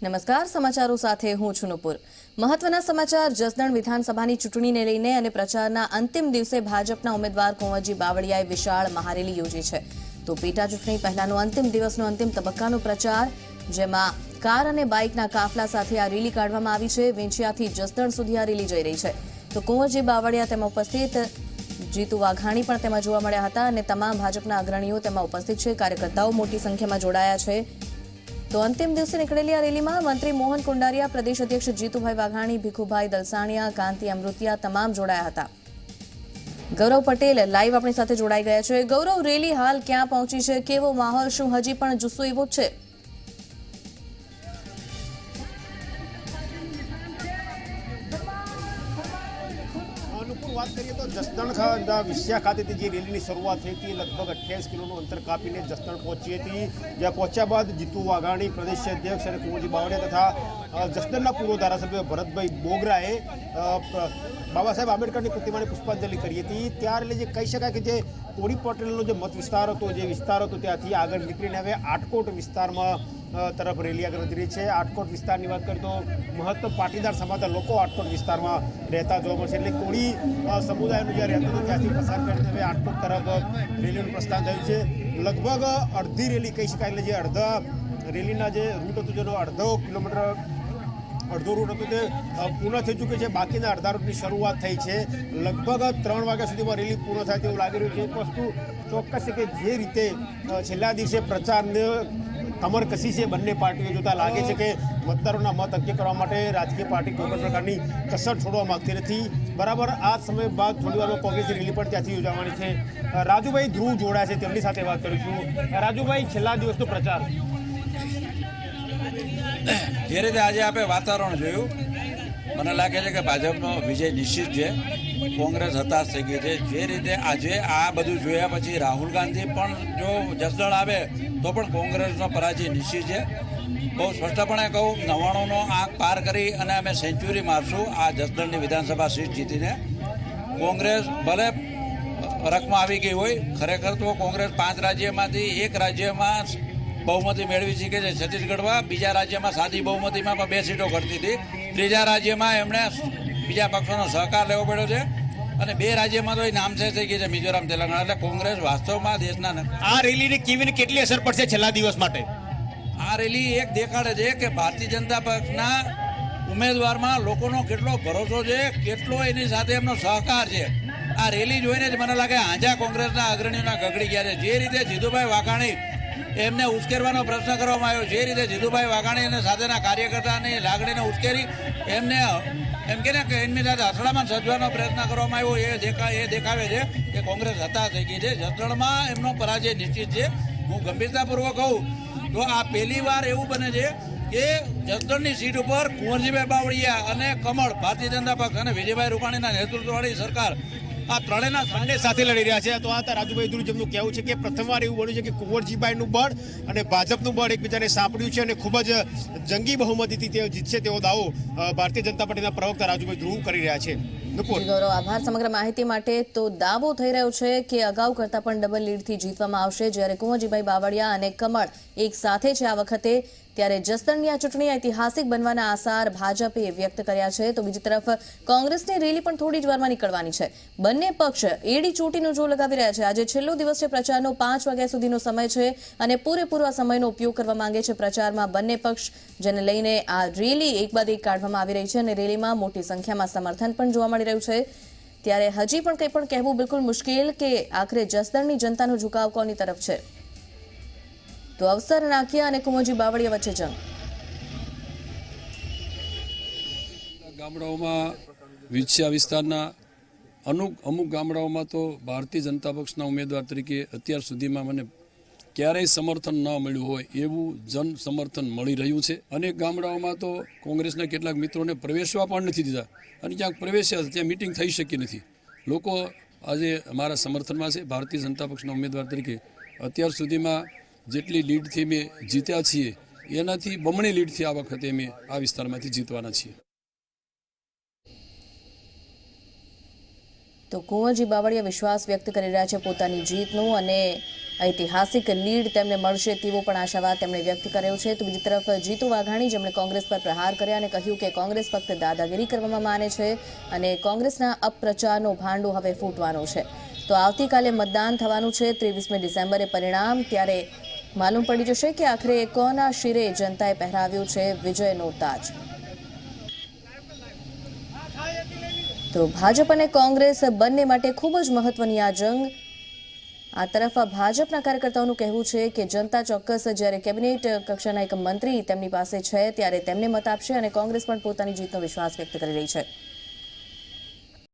નમસ્કાર, સમાચારો સાથે હું છું નુપુર। મહત્વના સમાચાર જસદણ વિધાનસભાની ચૂંટણીને લઈને અને પ્રચારના અંતિમ દિવસે ભાજપના ઉમેદવાર કુંવરજી બાવળિયાએ વિશાળ મહારેલી યોજી છે। તો પેટા ચૂંટણી પહેલાનો અંતિમ દિવસનો અંતિમ તબક્કાનો પ્રચાર, જેમાં કાર અને બાઇકના કાફલા સાથે આ રેલી કાઢવામાં આવી છે। વેંછિયાથી જસદણ સુધી આ રેલી જઈ રહી છે। તો કુંવરજી બાવળિયા તેમાં ઉપસ્થિત, જીતુ વાઘાણી પણ તેમાં જોવા મળ્યા હતા અને તમામ ભાજપના અગ્રણીઓ તેમાં ઉપસ્થિત છે। કાર્યકર્તાઓ મોટી સંખ્યામાં જોડાયા છે। તો અંતિમ દિવસે નીકળેલી આ રેલીમાં મંત્રી મોહન કુંડારિયા, પ્રદેશ અધ્યક્ષ જીતુભાઈ વાઘાણી, ભીખુભાઈ દલસાણિયા, કાંતિ અમૃતિયા તમામ જોડાયા હતા। ગૌરવ પટેલ લાઈવ આપણી સાથે જોડાઈ ગયા છે। ગૌરવ, રેલી હાલ ક્યાં પહોંચી છે? કેવો માહોલ? શું હજી પણ જુસ્સો એવો જ છે? વાત કરીએ તો જસદણ વિસ્યા ખાતેથી જે રેલીની શરૂઆત થઈ હતી લગભગ 28 કિલોનું અંતર કાપીને જસદણ પહોંચી હતી। જ્યાં પહોંચ્યા બાદ જીતુ વાઘાણી, પ્રદેશ અધ્યક્ષ અને કુંવરજી બાવળિયા તથા જસદણના પૂર્વ ધારાસભ્ય ભરતભાઈ બોગરાએ બાબા સાહેબ આંબેડકરની પ્રતિમાને પુષ્પાંજલિ કરી હતી। ત્યારે જે કહી શકાય કે જે કોળી પટેલનો જે મત વિસ્તાર હતો, જે વિસ્તાર હતો, ત્યાંથી આગળ નીકળીને હવે આટકોટ વિસ્તારમાં તરફ રેલી આગળ વધી રહી છે। આટકોટ વિસ્તારની વાત કરીએ તો મહત્તમ પાટીદાર સમાજના લોકો આટકોટ વિસ્તારમાં રહેતા જોવા મળશે। એટલે કોળી સમુદાયનું જે રહેતું હતું ત્યાંથી પસાર કરીને હવે આટકોટ તરફ રેલીનું પ્રસ્થાન થયું છે। લગભગ અડધી રેલી કહી શકાય, એટલે જે અડધા રેલીના જે રૂટ હતું જેનો અડધો રૂટ હતો તે પૂર્ણ થઈ ચૂક્યો છે। બાકીના અડધા રૂટની શરૂઆત થઈ છે। લગભગ 3 વાગ્યા સુધીમાં રેલી પૂર્ણ થાય તેવું લાગી રહ્યું છે। એક વસ્તુ ચોક્કસ છે કે જે રીતે છેલ્લા દિવસે પ્રચારને કમર કસી છે બંને પાર્ટીઓ જોતા લાગે છે કે મતદારોના મત અંકે કરવા માટે રાજકીય પાર્ટી કોઈ પણ પ્રકારની કસર છોડવા માંગતી નથી। બરાબર આ સમય બાદ થોડી વારમાં કોંગ્રેસની રેલી પણ ત્યાંથી યોજાવાની છે। રાજુભાઈ ધ્રુવ જોડાયા છે, તેમની સાથે વાત કરીશું। રાજુભાઈ, છેલ્લા દિવસનો પ્રચાર જે રીતે આજે આપણે વાતાવરણ જોયું, મને લાગે છે કે ભાજપનો વિજય નિશ્ચિત છે। કોંગ્રેસ હતાશ થઈ ગઈ છે। જે રીતે આજે આ બધું જોયા પછી રાહુલ ગાંધી પણ જો જસદણ આવે તો પણ કોંગ્રેસનો પરાજય નિશ્ચિત છે। બહુ સ્પષ્ટપણે કહું, 99નો આંક પાર કરી અને અમે સેન્ચુરી મારશું આ જસદણની વિધાનસભા સીટ જીતીને। કોંગ્રેસ ભલે રકમાં આવી ગઈ હોય, ખરેખર તો કોંગ્રેસ 5 રાજ્યમાંથી 1 રાજ્યમાં બહુમતી મેળવી શકે છે, છત્તીસગઢમાં। બીજા રાજ્યમાં સાદી બહુમતીમાં પણ 2 સીટો ઘટતી હતી। ત્રીજા રાજ્યમાં એમણે બીજા પક્ષોનો સહકાર લેવો પડ્યો છે અને 2 રાજ્યમાં તો એ નામશેષ થઈ ગઈ છે, મિઝોરમ, તેલંગાણા। એટલે કોંગ્રેસ વાસ્તવમાં દેશના આ રેલીની કેવી કેટલી અસર પડશે છેલ્લા દિવસ માટે? આ રેલી એક દેખાડે છે કે ભારતીય જનતા પક્ષના ઉમેદવારમાં લોકોનો કેટલો ભરોસો છે, કેટલો એની સાથે એમનો સહકાર છે। આ રેલી જોઈને જ મને લાગે હાંજા કોંગ્રેસના અગ્રણીઓના ગગડી ગયા છે। જે રીતે જીતુભાઈ વાઘાણી એમને ઉશ્કેરવાનો પ્રશ્ન કરવામાં આવ્યો, જે રીતે જીતુભાઈ વાઘાણી અને સાથેના કાર્યકર્તાની લાગણીને ઉશ્કેરી એમને એમ કે એમની સાથે અથડામણ સર્જવાનો પ્રયત્ન કરવામાં આવ્યો, એ દેખાવે છે કે કોંગ્રેસ હતાશ થઈ ગઈ છે। જસદણમાં એમનો પરાજય નિશ્ચિત છે। હું ગંભીરતાપૂર્વક કહું તો આ પહેલી વાર એવું બને છે કે જસદણની સીટ ઉપર કુંવરજીભાઈ બાવળિયા અને કમળ, ભારતીય જનતા પક્ષ અને વિજયભાઈ રૂપાણીના નેતૃત્વવાળી સરકાર, આ ત્રણેયના બંને સાથે લડી રહ્યા છે। તો આ રાજુભાઈ ધ્રુવ જેમનું કહેવું છે કે પ્રથમવાર એવું બન્યું છે કે કુંવરજીભાઈનું બળ અને ભાજપનું બળ એકબીજાને સાંપડ્યું છે અને ખૂબ જ જંગી બહુમતીથી તેઓ જીતશે તેવો દાવો ભારતીય જનતા પાર્ટીના પ્રવક્તા રાજુભાઈ ધ્રુવ કરી રહ્યા છે। ગૌરવ, આભાર સમગ્ર માહિતી માટે। તો દાવો થઈ રહ્યો છે કે અગાઉ કરતાં પણ ડબલ લીડથી જીતવામાં આવશે, જ્યારે કુંવરજીભાઈ બાવળિયા અને કમળ એક સાથે છે આ વખતે। ત્યારે જસદણની આ ચૂંટણી ઐતિહાસિક બનવાના આસાર ભાજપે વ્યક્ત કર્યા છે। તો બીજી તરફ કોંગ્રેસની રેલી પણ થોડી જ વારમાં નીકળવાની છે। બંને પક્ષ એડી ચોટીનો જોર લગાવી રહ્યા છે। આજે છેલ્લો દિવસ છે પ્રચારનો, 5 વાગ્યા સુધીનો સમય છે અને પૂરેપૂરો આ સમયનો ઉપયોગ કરવા માંગે છે પ્રચારમાં બંને પક્ષ, જેને લઈને આ રેલી એક બાદ એક કાઢવામાં આવી રહી છે અને રેલીમાં મોટી સંખ્યામાં સમર્થન પણ જોવા મળી રહ્યું છે। ત્યારે હજી પણ કંઈ પણ કહેવું બિલકુલ મુશ્કેલ કે આખરે જસદણની જનતાનો ઝુકાવ કોની તરફ છે? તો અવસર નાખ્યા અને કુંવરજી બાવળિયા વચ્ચે જંગ। ગામડાઓમાં વિછિયા વિસ્તારના અમુક ગામડાઓમાં તો ભારતીય જનતા પક્ષના ઉમેદવાર તરીકે અત્યાર સુધીમાં મને ક્યારેય સમર્થન ન મળ્યું હોય એવું જન સમર્થન મળી રહ્યું છે। અનેક ગામડાઓમાં તો કોંગ્રેસના કેટલાક મિત્રોને પ્રવેશવા પણ નથી દીધા અને ક્યાંક પ્રવેશ્યા ત્યાં મિટિંગ થઈ શકી નથી। લોકો આજે અમારા સમર્થનમાં છે। ભારતીય જનતા પક્ષના ઉમેદવાર તરીકે અત્યાર સુધીમાં જેટલી લીડથી અમે જીત્યા છીએ એનાથી બમણી લીડથી આ વખતે અમે આ વિસ્તારમાંથી જીતવાના છીએ। તો કુંવરજી બાવળિયા વિશ્વાસ વ્યક્ત કરી રહ્યા છે પોતાની જીતનો અને ઐતિહાસિક લીડ તેમને મળશે તેવો પણ આશાવાદ તેમણે વ્યક્ત કર્યો છે. તો બીજી તરફ જીતુ વાઘાણી, જેમણે કોંગ્રેસ પર પ્રહાર કર્યા અને કહ્યું કે કોંગ્રેસ ફક્ત દાદાગીરી કરવામાં માને છે અને કોંગ્રેસના અપપ્રચારનો ભાંડો હવે ફૂટવાનો છે. તો આવતીકાલે મતદાન થવાનું છે, 23મી ડિસેમ્બરે પરિણામ. ત્યારે માલુમ પડી જશે કે આખરે કોના શિરે જનતાએ પહેરાવ્યો છે વિજયનો તાજ. તો ભાજપ અને કોંગ્રેસ બંને માટે ખૂબ જ મહત્વની આ જંગ. આ તરફ ભાજપના કાર્યકર્તાઓનું કહેવું છે કે જનતા ચોક્કસ જ્યારે કેબિનેટ કક્ષાના એક મંત્રી તેમની પાસે છે ત્યારે તેમને મત આપશે અને કોંગ્રેસ પણ પોતાની જીતનો વિશ્વાસ વ્યક્ત કરી રહી છે.